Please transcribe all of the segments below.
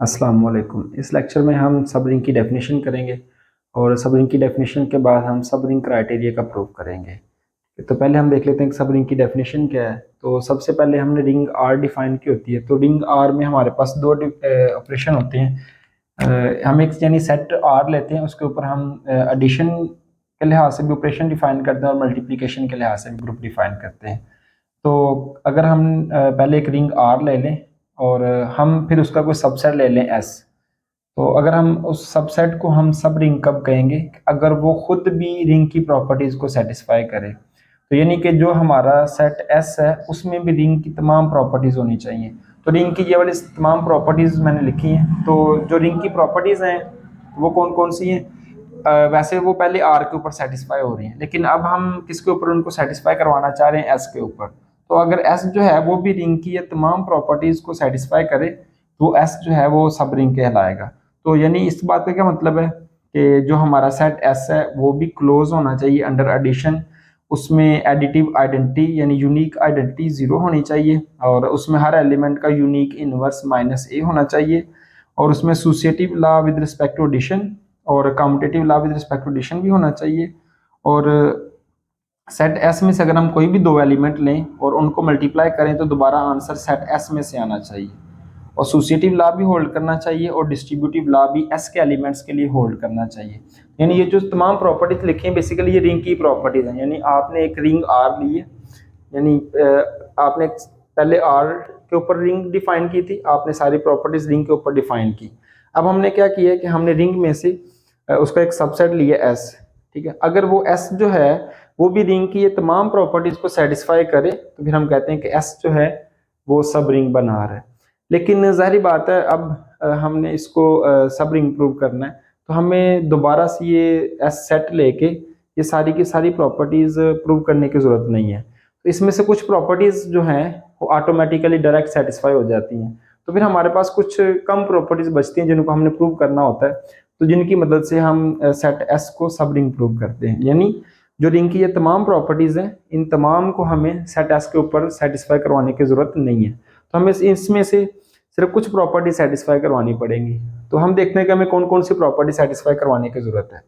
अस्सलाम वालेकुम। इस लेक्चर में हम सब रिंग की डेफिनेशन करेंगे और सब रिंग की डेफिनेशन के बाद हम सब रिंग क्राइटेरिया का प्रूव करेंगे। तो पहले हम देख लेते हैं कि सब रिंग की डेफिनेशन क्या है। तो सबसे पहले हमने रिंग आर डिफाइन की होती है। तो रिंग आर में हमारे पास दो ऑपरेशन होते हैं। हम एक यानी सेट आर लेते हैं, उसके ऊपर हम एडिशन के लिहाज से भी ऑपरेशन डिफाइन करते हैं और मल्टीप्लिकेशन के लिहाज से भी ग्रुप डिफाइन करते हैं। तो अगर हम पहले एक रिंग आर ले लें और हम फिर उसका कोई सबसेट ले लें एस। तो अगर हम उस सबसेट को हम सब रिंग कब कहेंगे, अगर वो खुद भी रिंग की प्रॉपर्टीज को सेटिस्फाई करे। तो यानी कि जो हमारा सेट एस है उसमें भी रिंग की तमाम प्रॉपर्टीज होनी चाहिए। तो रिंग की ये वाली तमाम प्रॉपर्टीज मैंने लिखी हैं। तो जो रिंग की प्रॉपर्टीज हैं वो कौन कौन सी हैं? वैसे वो पहले आर के ऊपर सेटिस्फाई हो रही हैं, लेकिन अब हम किसके ऊपर उनको सेटिस्फाई करवाना चाह रहे हैं? एस के ऊपर। तो अगर एस जो है वो भी रिंग की ये तमाम प्रॉपर्टीज को सेटिस्फाई करे तो एस जो है वो सब रिंग कहलाएगा। तो यानी इस बात का क्या मतलब है कि जो हमारा सेट एस है वो भी क्लोज होना चाहिए अंडर एडिशन। उसमें एडिटिव आइडेंटिटी यानी यूनिक आइडेंटिटी जीरो होनी चाहिए और उसमें हर एलिमेंट का यूनिक इनवर्स माइनस ए होना चाहिए और उसमें associative law with respect to addition और commutative law with respect to addition भी होना चाहिए। और सेट एस में से अगर हम कोई भी दो एलिमेंट लें और उनको मल्टीप्लाई करें तो दोबारा आंसर सेट एस में से आना चाहिए। और एसोसिएटिव लॉ भी होल्ड करना चाहिए और डिस्ट्रीब्यूटिव लॉ भी एस के एलिमेंट्स के लिए होल्ड करना चाहिए। यानी ये जो तमाम प्रॉपर्टीज लिखी हैं बेसिकली ये रिंग की प्रॉपर्टीज हैं। यानी आपने एक रिंग आर ली है, यानी आपने पहले आर के ऊपर रिंग डिफाइन की थी, आपने सारी प्रॉपर्टीज रिंग के ऊपर डिफाइन की। अब हमने क्या किया है कि हमने रिंग में से उसका एक सबसेट लिया एस। ठीक है, अगर वो एस जो है वो भी रिंग की ये तमाम प्रॉपर्टीज को सेटिस्फाई करे तो फिर हम कहते हैं कि एस जो है वो सब रिंग बना रहा है। लेकिन जाहिर बात है अब हमने इसको सब रिंग प्रूव करना है तो हमें दोबारा से ये एस सेट लेके ये सारी की सारी प्रॉपर्टीज प्रूव करने की जरूरत नहीं है। तो इसमें से कुछ प्रॉपर्टीज जो हैं वो ऑटोमेटिकली डायरेक्ट सेटिस्फाई हो जाती हैं। तो फिर हमारे पास कुछ कम प्रॉपर्टीज बचती हैं जिनको हमने प्रूव करना होता है। तो जिनकी मदद से हम सेट एस को सब रिंग प्रूव करते हैं। यानी जो रिंग की ये तमाम प्रॉपर्टीज हैं इन तमाम को हमें सेट एस के ऊपर सेटिस्फाई करवाने की जरूरत नहीं है। तो हमें इसमें से सिर्फ कुछ प्रॉपर्टी सेटिस्फाई करवानी पड़ेंगी। तो हम देखते हैं कि हमें कौन कौन सी प्रॉपर्टी सेटिस्फाई करवाने की जरूरत है।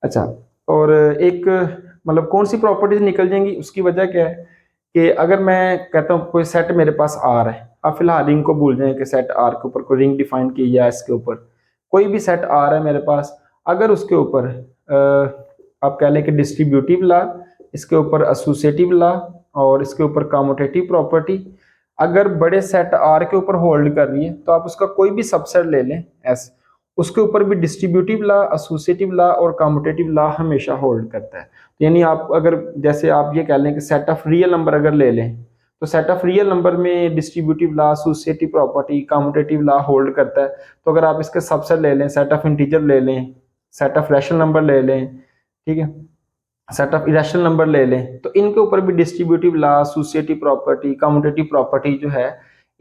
अच्छा, और एक मतलब कौन सी प्रॉपर्टीज निकल जाएंगी उसकी वजह क्या है कि अगर मैं कहता हूँ कोई सेट मेरे पास आर है, आप फिलहाल रिंग को भूल जाए कि सेट आर के ऊपर कोई रिंग डिफाइन की या इसके ऊपर कोई भी सेट आर है मेरे पास, अगर उसके ऊपर आप कह लें कि डिस्ट्रीब्यूटिव लॉ, इसके ऊपर एसोसिएटिव लॉ और इसके ऊपर कम्यूटेटिव प्रॉपर्टी अगर बड़े सेट आर के ऊपर होल्ड कर रही है तो आप उसका कोई भी सबसेट ले लें एस, उसके ऊपर भी डिस्ट्रीब्यूटिव लॉ, एसोसिएटिव लॉ और कम्यूटेटिव लॉ हमेशा होल्ड करता है। तो यानी आप अगर जैसे आप ये कह लें कि सेट ऑफ रियल नंबर अगर ले लें तो सेट ऑफ रियल नंबर में distributive law, associative property, commutative law hold करता है। तो अगर आप इसके सबसेट ले लें, सेट ऑफ इंटीजर ले लें, सेट ऑफ रैशनल नंबर ले लें, ठीक है, सेट ऑफ इरेशनल नंबर ले लें, तो इनके ऊपर भी distributive law, associative property, commutative property जो है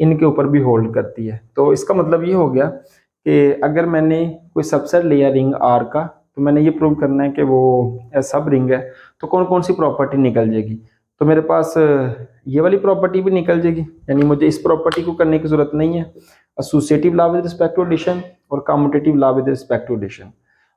इनके ऊपर भी होल्ड करती है। तो इसका मतलब ये हो गया कि अगर मैंने कोई सबसेट लिया रिंग आर का तो मैंने ये प्रूव करना है कि वो सब रिंग है। तो कौन कौन सी प्रॉपर्टी निकल जाएगी? तो मेरे पास ये वाली प्रॉपर्टी भी निकल जाएगी, यानी मुझे इस प्रॉपर्टी को करने की जरूरत नहीं है, associative law with respect to addition और commutative law with respect to addition.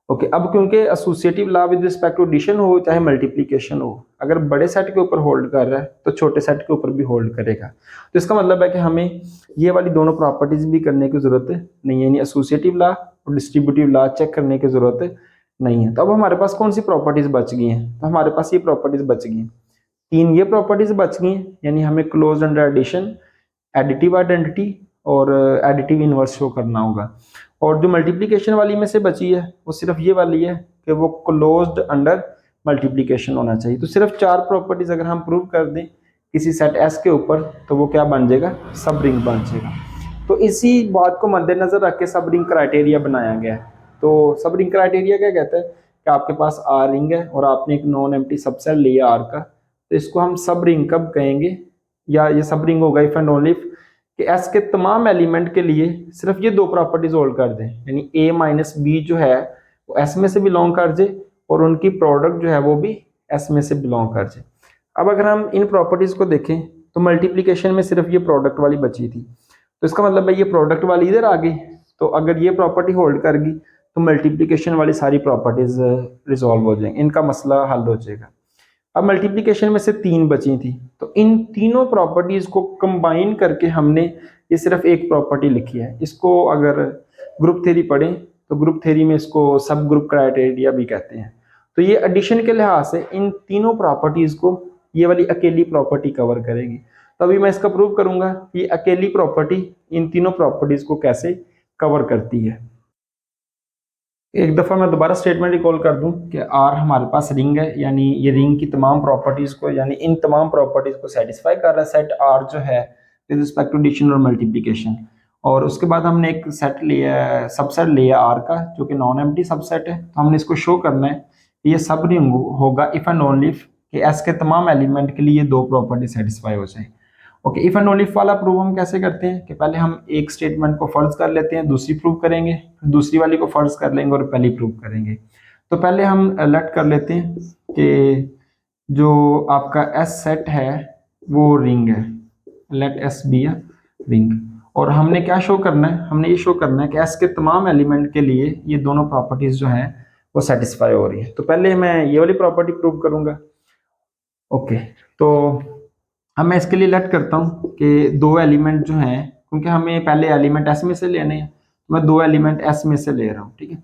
Okay, अब क्योंकि associative law with respect to addition हो चाहे मल्टीप्लिकेशन हो, अगर बड़े सेट के ऊपर होल्ड कर रहा है तो छोटे सेट के ऊपर भी होल्ड करेगा। तो इसका मतलब है कि हमें ये वाली दोनों प्रॉपर्टीज भी करने की जरूरत नहीं है, यानी एसोसिएटिव लॉ और डिस्ट्रीब्यूटिव लॉ चेक करने की जरूरत नहीं है। तो अब हमारे पास कौन सी प्रॉपर्टीज बच गई हैं? तो हमारे पास ये प्रॉपर्टीज बच गई हैं, तीन ये प्रॉपर्टीज बच गई हैं। यानी हमें close under addition, additive identity और एडिटिव इनवर्स शो करना होगा। और जो मल्टीप्लिकेशन वाली में से बची है वो सिर्फ ये वाली है कि वो क्लोज्ड अंडर मल्टीप्लिकेशन होना चाहिए। तो सिर्फ चार प्रॉपर्टीज अगर हम प्रूव कर दें किसी सेट एस के ऊपर तो वो क्या बन जाएगा? सब रिंग बन जाएगा। तो इसी बात को मद्देनजर रख के सब रिंग क्राइटेरिया बनाया गया है। तो सब रिंग क्राइटेरिया क्या कहता है कि आपके पास आर रिंग है और आपने एक नॉन एम्प्टी सबसेट लिया आर का, तो इसको हम सब रिंग कब कहेंगे, या ये सब रिंग होगा इफ एंड ओनली कि एस के तमाम एलिमेंट के लिए सिर्फ ये दो प्रॉपर्टीज होल्ड कर दें, यानी ए माइनस बी जो है वो एस में से बिलोंग कर जाए और उनकी प्रोडक्ट जो है वो भी एस में से बिलोंग कर जाए। अब अगर हम इन प्रॉपर्टीज को देखें तो मल्टीप्लिकेशन में सिर्फ ये प्रोडक्ट वाली बची थी, तो इसका मतलब है ये प्रोडक्ट वाली इधर आ गई तो अगर ये प्रॉपर्टी होल्ड करेगी तो मल्टीप्लिकेशन वाली सारी प्रॉपर्टीज रिजॉल्व हो जाएंगी, इनका मसला हल हो जाएगा। अब मल्टीप्लिकेशन में से 3 बची थी, तो इन तीनों प्रॉपर्टीज को कंबाइन करके हमने ये सिर्फ एक प्रॉपर्टी लिखी है। इसको अगर ग्रुप थ्योरी पढ़ें तो ग्रुप थ्योरी में इसको सब ग्रुप क्राइटेरिया भी कहते हैं। तो ये एडिशन के लिहाज से इन तीनों प्रॉपर्टीज को ये वाली अकेली प्रॉपर्टी कवर करेगी। तो अभी मैं इसका प्रूव करूंगा ये अकेली प्रॉपर्टी इन तीनों प्रॉपर्टीज को कैसे कवर करती है। एक दफ़ा मैं दोबारा स्टेटमेंट रिकॉल कर दूं कि आर हमारे पास रिंग है, यानी ये रिंग की तमाम प्रॉपर्टीज़ को, यानी इन तमाम प्रॉपर्टीज़ को सेटिस्फाई कर रहा है सेट आर जो है विद रिस्पेक्ट टू एडिशन और मल्टीप्लिकेशन। और उसके बाद हमने एक सेट लिया, सबसेट लिया आर का, जो कि नॉन एम्प्टी सबसेट है। तो हमने इसको शो करना है कि ये सब रिंग होगा इफ़ एंड ओनली इफ कि एस के तमाम एलिमेंट के लिए दो प्रॉपर्टी सेटिस्फाई हो जाए। Okay, if and only if वाला प्रूव हम कैसे करते हैं कि पहले हम एक स्टेटमेंट को फर्ज कर लेते हैं, दूसरी प्रूव करेंगे, फिर दूसरी वाली को फर्ज कर लेंगे और पहली प्रूव करेंगे। तो पहले हम लेट कर लेते हैं कि जो आपका एस सेट है वो रिंग है, let S be a ring. और हमने क्या शो करना है, हमने ये शो करना है कि एस के तमाम एलिमेंट के लिए ये दोनों प्रॉपर्टीज जो हैं वो सेटिस्फाई हो रही है। तो पहले मैं ये वाली प्रॉपर्टी प्रूव करूंगा। ओके, तो अब मैं इसके लिए लेट करता हूँ कि दो एलिमेंट जो हैं, क्योंकि हमें पहले एलिमेंट एस में से लेने हैं, तो मैं दो एलिमेंट एस में से ले रहा हूँ। ठीक है,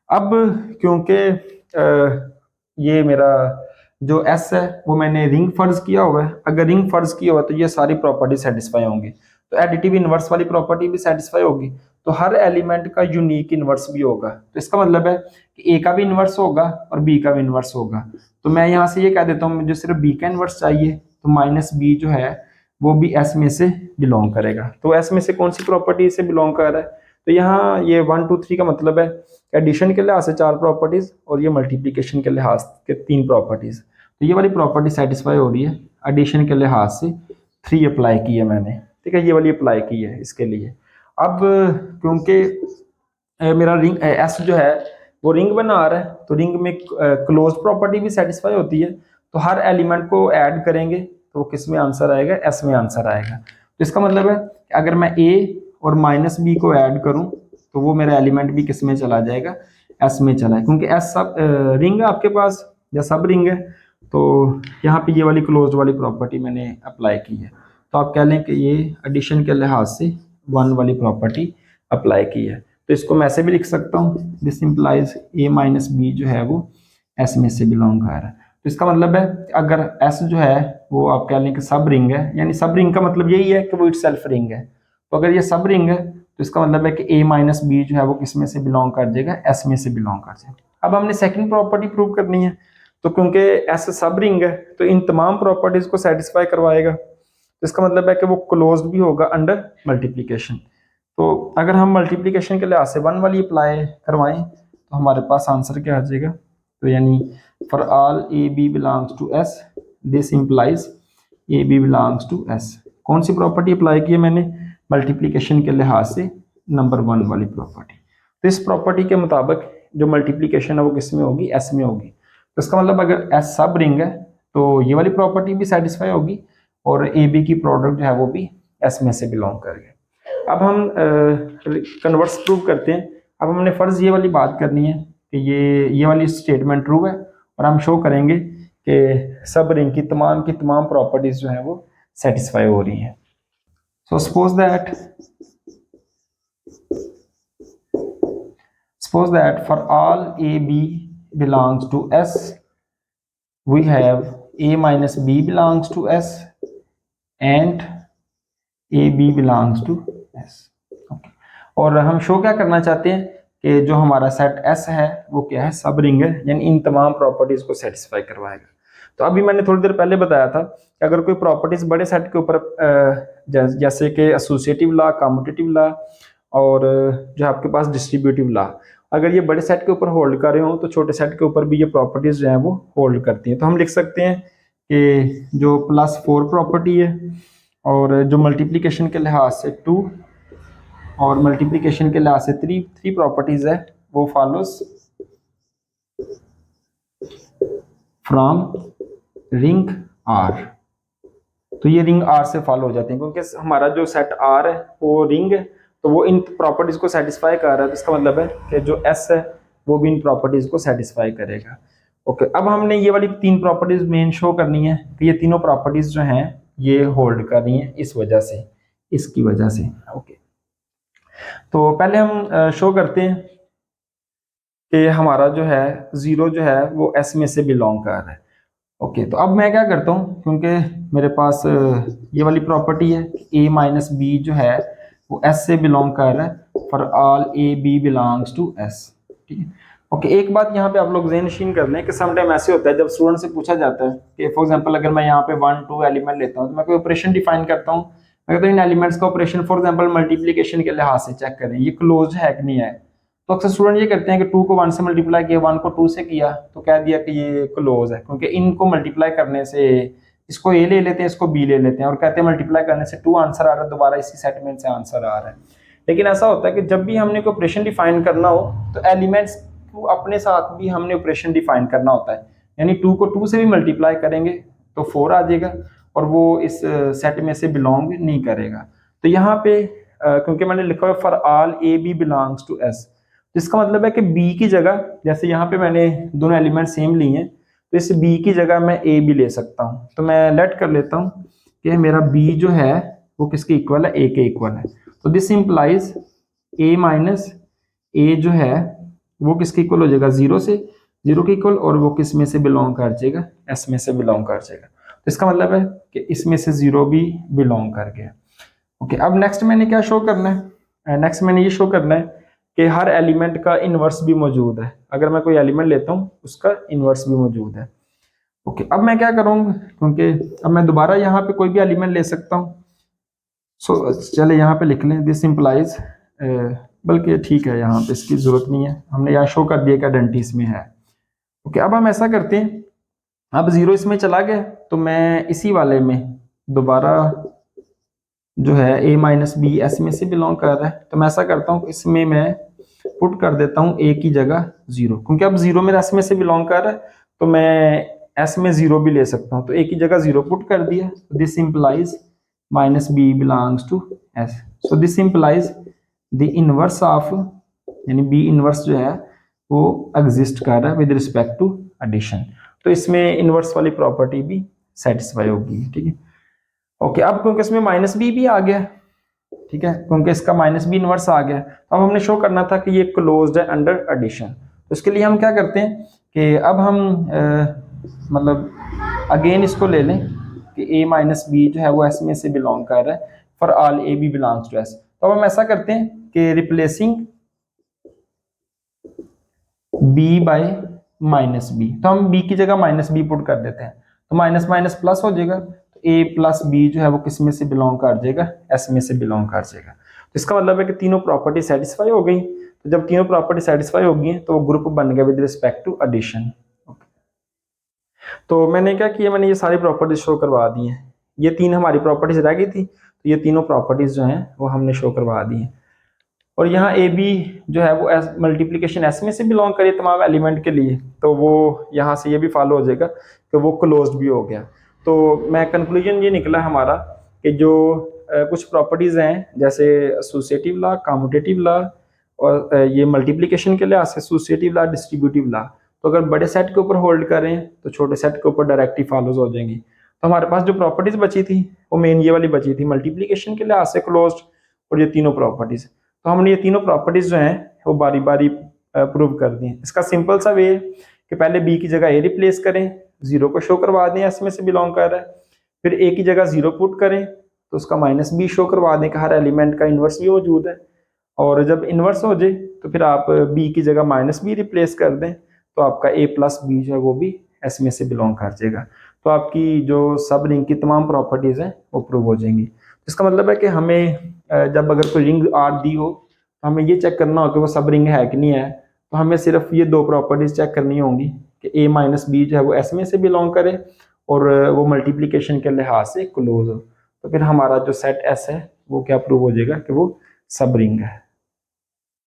अब क्योंकि ये मेरा जो एस है वो मैंने रिंग फर्ज किया हुआ है, अगर रिंग फर्ज किया हुआ तो ये सारी प्रॉपर्टी सेटिस्फाई होंगी, तो एडिटिव इनवर्स वाली प्रॉपर्टी भी सेटिस्फाई होगी, तो हर एलिमेंट का यूनिक इनवर्स भी होगा। तो इसका मतलब है कि ए का भी इनवर्स होगा और बी का भी इनवर्स होगा। तो मैं यहाँ से ये कह देता हूँ मुझे सिर्फ बी का इनवर्स चाहिए, तो माइनस बी जो है वो भी एस में से बिलोंग करेगा। तो एस में से कौन सी प्रॉपर्टी से बिलोंग कर रहा है, तो यहाँ ये 1 2 3 का मतलब है एडिशन के लिहाज से 4 प्रॉपर्टीज और ये मल्टीप्लिकेशन के लिहाज के 3 प्रॉपर्टीज। तो ये वाली प्रॉपर्टी सेटिस्फाई हो रही है, एडिशन के लिहाज से 3 अप्लाई की है मैंने। ठीक है, ये वाली अप्लाई की है इसके लिए। अब क्योंकि मेरा रिंग एस जो है वो रिंग बना रहा है, तो रिंग में क्लोज प्रॉपर्टी भी सेटिस्फाई होती है, तो हर एलिमेंट को ऐड करेंगे तो वो किस में आंसर आएगा, एस में आंसर आएगा। तो इसका मतलब है कि अगर मैं ए और माइनस बी को ऐड करूं तो वो मेरा एलिमेंट भी किस में चला जाएगा, एस में चला है, क्योंकि एस सब रिंग है आपके पास या सब रिंग है। तो यहाँ पे ये वाली क्लोज वाली प्रॉपर्टी मैंने अप्लाई की है। तो आप कह लें कि ये एडिशन के लिहाज से 1 वाली प्रॉपर्टी अप्लाई की है। तो इसको मैं ऐसे भी लिख सकता हूँ, this implies a minus b जो है वो एस में से बिलोंग कर रहा है। तो इसका मतलब है अगर एस जो है वो आप कह लें कि सब रिंग है, यानी सब रिंग का मतलब यही है कि वो इट सेल्फ रिंग है। तो अगर ये सब रिंग है तो इसका मतलब है कि ए माइनस बी जो है वो किस में से बिलोंग कर जाएगा, एस में से बिलोंग कर जाएगा। अब हमने सेकंड प्रॉपर्टी प्रूव करनी है, तो क्योंकि एस सब रिंग है तो इन तमाम प्रॉपर्टीज को सेटिस्फाई करवाएगा, तो इसका मतलब है कि वो क्लोज भी होगा अंडर मल्टीप्लीकेशन। तो अगर हम मल्टीप्लीकेशन के लिहाज से 1 वाली अप्लाई करवाएं तो हमारे पास आंसर क्या आ जाएगा, तो यानी for all a b belongs to S, this implies a b belongs to S. कौन सी प्रॉपर्टी अप्लाई की है मैंने, मल्टीप्लीकेशन के लिहाज से नंबर 1 वाली प्रॉपर्टी। तो इस प्रॉपर्टी के मुताबिक जो मल्टीप्लीकेशन है वो किस में होगी, एस में होगी। तो इसका मतलब अगर एस सब रिंग है तो ये वाली प्रॉपर्टी भी सेटिस्फाई होगी और ए बी की प्रोडक्ट जो है वो भी एस में से बिलोंग करेगी। अब हम कन्वर्स प्रूव करते हैं। अब हमने फर्ज ये वाली बात करनी है कि ये वाली स्टेटमेंट ट्रू है और हम शो करेंगे कि सब रिंग की तमाम प्रॉपर्टीज जो है वो सेटिस्फाई हो रही हैं। So suppose that for all a b belongs to S we have a minus b belongs to s and a b belongs to s। okay. और हम शो क्या करना चाहते हैं कि जो हमारा सेट s है वो क्या है, सब रिंग है, यानी इन तमाम प्रॉपर्टीज को सेटिस्फाई करवाएगा। तो अभी मैंने थोड़ी देर पहले बताया था कि अगर कोई प्रॉपर्टीज बड़े सेट के ऊपर जैसे कि एसोसिएटिव लॉ, कम्यूटेटिव लॉ और जो आपके पास डिस्ट्रीब्यूटिव लॉ, अगर ये बड़े सेट के ऊपर होल्ड कर रहे हो तो छोटे सेट के ऊपर भी ये प्रॉपर्टीज जो है वो होल्ड करती हैं। तो हम लिख सकते हैं कि जो +4 प्रॉपर्टी है और जो मल्टीप्लिकेशन के लिहाज से 2 और मल्टीप्लिकेशन के लिहाज से 3 प्रॉपर्टीज है वो फॉलोज फ्रॉम रिंग आर। तो ये रिंग आर से फॉलो हो जाते हैं क्योंकि हमारा जो सेट आर है वो रिंग है तो वो इन प्रॉपर्टीज को सेटिस्फाई कर रहा है, तो इसका मतलब है कि जो एस है वो भी इन प्रॉपर्टीज को सेटिस्फाई करेगा। ओके, अब हमने ये वाली तीन प्रॉपर्टीज मेन शो करनी है कि ये तीनों प्रॉपर्टीज जो हैं ये होल्ड कर रही हैं इस वजह से, इसकी वजह से। ओके, तो पहले हम शो करते हैं कि हमारा जो है जीरो जो है वो एस में से बिलोंग कर रहा है। ओके, तो अब मैं क्या करता हूँ, क्योंकि मेरे पास ये वाली प्रॉपर्टी है ए माइनस बी जो है वो एस से बिलोंग कर रहा है for all a b belongs to S. ठीक है। ओके, एक बात यहाँ पे आप लोग ज़हन नशीन कर लें कि समटाइम ऐसे होता है जब स्टूडेंट से पूछा जाता है कि फॉर एग्जांपल अगर मैं यहाँ पे 1 2 एलिमेंट लेता हूँ तो मैं कोई ऑपरेशन डिफाइन करता हूँ, अगर इन एलिमेंट्स का ऑपरेशन फॉर एग्जांपल मल्टीप्लिकेशन के लिहाज से चेक करें ये क्लोज है कि नहीं है, तो अक्सर स्टूडेंट ये करते हैं कि 2 को 1 से मल्टीप्लाई किया, 1 को 2 से किया तो कह दिया कि ये क्लोज है, क्योंकि इनको मल्टीप्लाई करने से इसको ए ले लेते हैं इसको बी ले लेते हैं और कहते हैं मल्टीप्लाई करने से 2 आंसर आ रहा है, दोबारा इसी सेटमेंट से आंसर आ रहा है। लेकिन ऐसा होता है कि जब भी हमने कोई ऑपरेशन डिफाइन करना हो तो एलिमेंट्स को अपने साथ भी हमने ऑपरेशन डिफाइन करना होता है, यानी 2 को 2 से भी मल्टीप्लाई करेंगे तो 4 आ जाएगा और वो इस सेट में से बिलोंग नहीं करेगा। तो यहाँ पे क्योंकि मैंने लिखा हुआ for all a b belongs to S, जिसका मतलब है कि बी की जगह, जैसे यहाँ पे मैंने दोनों एलिमेंट सेम लिए हैं तो इस बी की जगह मैं ए भी ले सकता हूँ। तो मैं लेट कर लेता हूँ कि मेरा बी जो है वो किसके इक्वल है, ए के इक्वल है। तो दिस इंप्लाइज ए माइनस ए जो है वो किसके इक्वल हो जाएगा, जीरो से, जीरो के इक्वल, और वो किस में से बिलोंग कर जाएगा, एस में से बिलोंग कर जाएगा। तो इसका मतलब है कि इसमें से जीरो भी बिलोंग कर गया। ओके, अब नेक्स्ट मैंने क्या शो करना है, नेक्स्ट मैंने ये शो करना है कि हर एलिमेंट का इनवर्स भी मौजूद है। अगर मैं कोई एलिमेंट लेता हूँ उसका इनवर्स भी मौजूद है। ओके, अब मैं क्या करूँगा, क्योंकि अब मैं दोबारा यहाँ पे कोई भी एलिमेंट ले सकता हूँ। सो चले यहाँ पे लिख लें दिस इंप्लाइज, बल्कि ठीक है यहाँ पे इसकी जरूरत नहीं है, हमने यहाँ शो कर दिया कि आइडेंटिटी इसमें है। ओके, अब हम ऐसा करते हैं, अब जीरो इसमें चला गया तो मैं इसी वाले में दोबारा जो है ए माइनस बी एस में से बिलोंग कर रहा है, तो मैं ऐसा करता हूँ इसमें मैं पुट कर देता हूँ ए की जगह जीरो, क्योंकि अब जीरो मेरा एस में से बिलोंग कर रहा है तो मैं एस में जीरो भी ले सकता हूँ, तो ए की जगह जीरो पुट कर दिया। This implies minus b belongs to S, so this implies the inverse of, यानी बी इनवर्स जो है वो एग्जिस्ट कर रहा है विद रिस्पेक्ट टू एडिशन, तो इसमें इनवर्स वाली प्रॉपर्टी भी सेटिस्फाई होगी। ठीक है। ओके, अब क्योंकि इसमें माइनस बी भी आ गया, ठीक है, क्योंकि इसका माइनस बी इनवर्स आ गया, तो अब हमने शो करना था कि ये क्लोज्ड है अंडर एडिशन। तो इसके लिए हम क्या करते हैं कि अब हम मतलब अगेन इसको ले लें कि ए माइनस बी जो है वो एस में से बिलोंग कर रहा है for all a b belongs to S. तो अब हम ऐसा करते हैं कि replacing b by minus b, तो हम बी की जगह माइनस बी पुट कर देते हैं, तो माइनस माइनस प्लस हो जाएगा, तो ए प्लस बी जो है वो किस में से बिलोंग कर जाएगा, एस में से बिलोंग कर जाएगा। तो इसका मतलब है कि तीनों प्रॉपर्टी सेटिस्फाई हो गई, तो जब तीनों प्रॉपर्टी सेटिस्फाई हो गई तो वो ग्रुप बन गया विद रिस्पेक्ट टू एडिशन। तो मैंने क्या किया, मैंने ये सारी प्रॉपर्टीज शो करवा दी हैं, ये तीन हमारी प्रॉपर्टीज रह गई थी, तो ये तीनों प्रॉपर्टीज जो हैं वो हमने शो करवा दी हैं। और यहाँ ए बी जो है वो मल्टीप्लिकेशन एस में से बिलोंग करे तमाम एलिमेंट के लिए, तो वो यहाँ से ये भी फॉलो हो जाएगा कि वो क्लोज्ड भी हो गया। तो मैं कंक्लूजन ये निकला हमारा कि जो कुछ प्रॉपर्टीज़ हैं जैसे एसोसिएटिव लॉ, कम्यूटेटिव लॉ, और ये मल्टीप्लिकेशन के लिए एसोसिएटिव लॉ, डिस्ट्रीब्यूटिव लॉ, तो अगर बड़े सेट के ऊपर होल्ड करें तो छोटे सेट के ऊपर डायरेक्टली फॉलोज हो जाएंगी। तो हमारे पास जो प्रॉपर्टीज़ बची थी वो मेन ये वाली बची थी, मल्टीप्लिकेशन के लिए से क्लोज्ड, और ये तीनों प्रॉपर्टीज़। तो हमने ये तीनों प्रॉपर्टीज जो हैं वो बारी बारी प्रूव कर दी हैं। इसका सिंपल सा वे है कि पहले बी की जगह ए रिप्लेस करें, जीरो को शो करवा दें एस में से बिलोंग कर रहा है, फिर ए की जगह जीरो पुट करें तो उसका माइनस बी शो करवा दें कि हर एलिमेंट का इन्वर्स भी मौजूद है, और जब इन्वर्स हो जाए तो फिर आप बी की जगह माइनस बी रिप्लेस कर दें तो आपका ए प्लस बी जो है वो भी एस में से बिलोंग कर जाएगा। तो आपकी जो सब रिंग की तमाम प्रॉपर्टीज हैं वो प्रूव हो जाएंगी। इसका मतलब है कि हमें जब अगर कोई रिंग आर दी हो तो हमें ये चेक करना हो कि वो सब रिंग है कि नहीं है, तो हमें सिर्फ ये दो प्रॉपर्टीज चेक करनी होंगी कि ए माइनस बी जो है वो एस में से बिलोंग करे और वो मल्टीप्लिकेशन के लिहाज से क्लोज हो, तो फिर हमारा जो सेट एस है वो क्या प्रूव हो जाएगा कि वो सब रिंग है।